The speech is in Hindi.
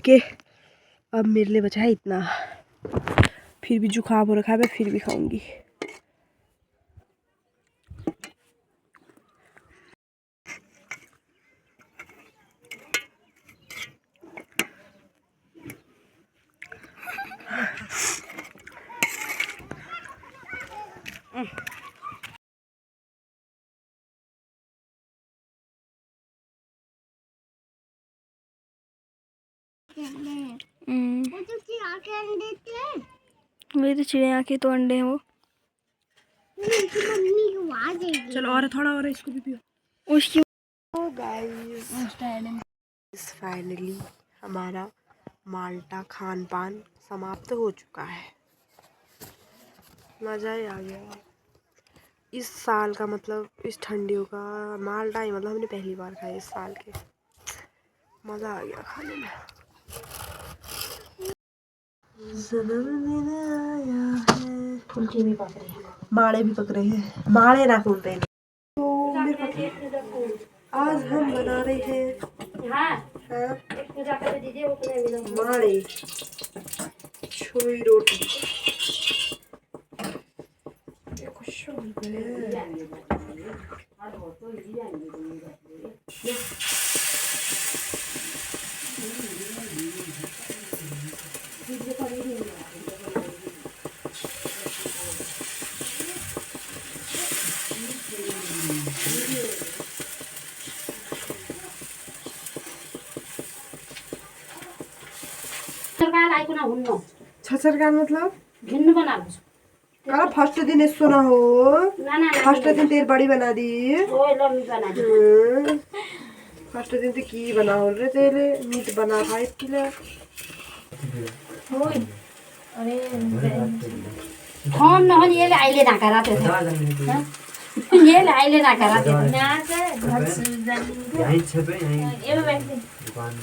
के अब मेरे लिए बचा है इतना। फिर भी जुकाम हो रखा है, मैं फिर भी खाऊंगी। मेरी चिड़िया के तो अंडे हैं वो। चलो और थोड़ा और इसको भी पियो। उसकी गाइस फाइनली हमारा माल्टा खान पान समाप्त हो चुका है। मज़ा ही आ गया। इस साल का मतलब इस ठंडियों का माल्टा ही मतलब हमने पहली बार खाया इस साल के। मज़ा आ गया खाने में। जन्मदिन आया है। फुलकी भी पक रही है, माड़े भी पक रहे हैं। माड़े ना कौन पे तो आज हम बना रहे हैं माड़े छुई रोटी। छचर का मतलब भिन्न बना लो। फर्स्ट दिन इसो ना हो ना फर्स्ट दिन तेल बड़ी बना दी फर्स्ट दिन तो की बना हो रे तेरे मीट बना था इसके लिए। अरे हम न ये आइले ना करा थे ये आइले ना करा थे ना से घर से यहीं छपे यहीं ये बैठ दुकान